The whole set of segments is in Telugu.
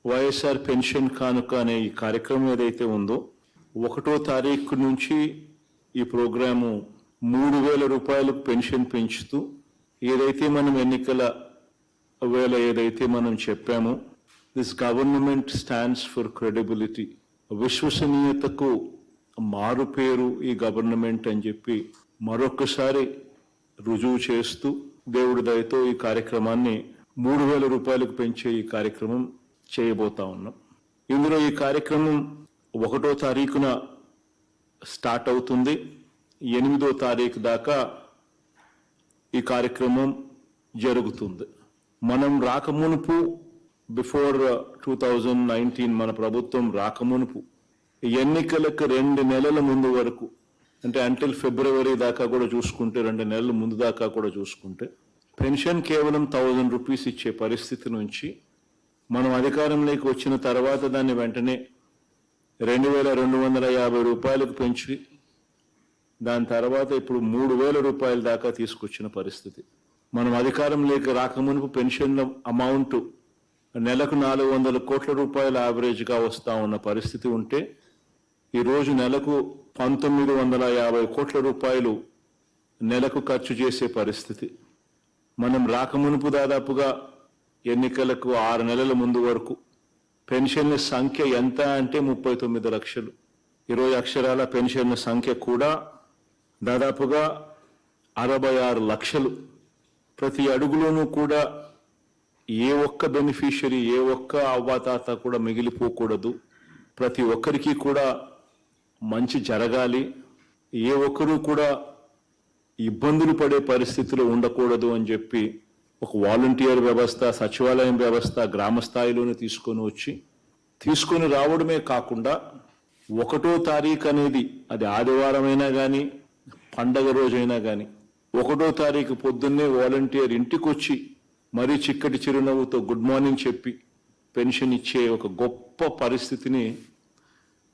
వైఎస్ఆర్ పెన్షన్ కానుక అనే ఈ కార్యక్రమం ఏదైతే ఉందో 1వ తారీఖు నుంచి ఈ ప్రోగ్రాము 3,000 రూపాయలకు పెన్షన్ పెంచుతూ ఏదైతే మనం ఎన్నికల వేళ ఏదైతే మనం చెప్పామో this government stands for credibility, విశ్వసనీయతకు మారు పేరు ఈ గవర్నమెంట్ అని చెప్పి మరొకసారి రుజువు చేస్తూ దేవుడి దయతో ఈ కార్యక్రమాన్ని 3,000 రూపాయలకు పెంచే ఈ కార్యక్రమం చేయబోతా ఉన్నాం. ఇందులో ఈ కార్యక్రమం 1వ తారీఖున స్టార్ట్ అవుతుంది. 8వ తారీఖు దాకా ఈ కార్యక్రమం జరుగుతుంది. మనం రాకమునుపు బిఫోర్ 2019 మన ప్రభుత్వం రాకమునుపు ఎన్నికలకు 2 నెలల ముందు వరకు, అంటే అంటిల్ ఫిబ్రవరి దాకా కూడా చూసుకుంటే 2 నెలల ముందు దాకా కూడా చూసుకుంటే పెన్షన్ కేవలం 1,000 రూపీస్ ఇచ్చే పరిస్థితి నుంచి మనం అధికారంలోకి వచ్చిన తర్వాత దాన్ని వెంటనే 2,250 రూపాయలకు పెంచి దాని తర్వాత ఇప్పుడు 3,000 రూపాయల దాకా తీసుకొచ్చిన పరిస్థితి. మనం అధికారంలోకి రాకమునుపు పెన్షన్ అమౌంట్ నెలకు 400 కోట్ల రూపాయలు యావరేజ్గా వస్తూ ఉన్న పరిస్థితి ఉంటే ఈరోజు నెలకు 1,950 కోట్ల రూపాయలు నెలకు ఖర్చు చేసే పరిస్థితి. మనం రాకమునుపు దాదాపుగా ఎన్నికలకు 6 నెలల ముందు వరకు పెన్షన్ల సంఖ్య ఎంత అంటే 39 లక్షలు. 20 అక్షరాల పెన్షన్ల సంఖ్య కూడా దాదాపుగా 66 లక్షలు. ప్రతి అడుగులోనూ కూడా ఏ ఒక్క బెనిఫిషియరీ, ఏ ఒక్క అవ్వాతాత కూడా మిగిలిపోకూడదు. ప్రతి ఒక్కరికి కూడా మంచి జరగాలి, ఏ ఒక్కరూ కూడా ఇబ్బందులు పడే పరిస్థితిలో ఉండకూడదు అని చెప్పి ఒక వాలంటీర్ వ్యవస్థ, సచివాలయం వ్యవస్థ గ్రామ స్థాయిలోనే తీసుకొని రావడమే కాకుండా 1వ తారీఖు అనేది అది ఆదివారమైనా కానీ పండగ రోజైనా కానీ 1వ తారీఖు పొద్దున్నే వాలంటీర్ ఇంటికి వచ్చి మరీ చిక్కటి చిరునవ్వుతో గుడ్ మార్నింగ్ చెప్పి పెన్షన్ ఇచ్చే ఒక గొప్ప పరిస్థితిని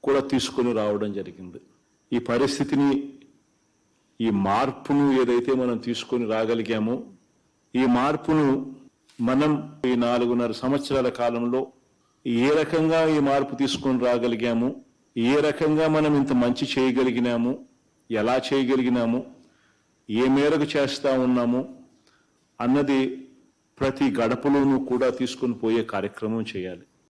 కూడా తీసుకొని రావడం జరిగింది. ఈ పరిస్థితిని, ఈ మార్పును ఏదైతే మనం తీసుకొని రాగలిగామో ఈ మార్పును మనం ఈ 4.5 సంవత్సరాల కాలంలో ఏ రకంగా ఈ మార్పు తీసుకొని రాగలిగాము, ఏ రకంగా మనం ఇంత మంచి చేయగలిగినాము, ఎలా చేయగలిగినాము, ఏ మేరకు చేస్తా ఉన్నాము అన్నది ప్రతి గడపలోనూ కూడా తీసుకొని పోయే కార్యక్రమం చేయాలి.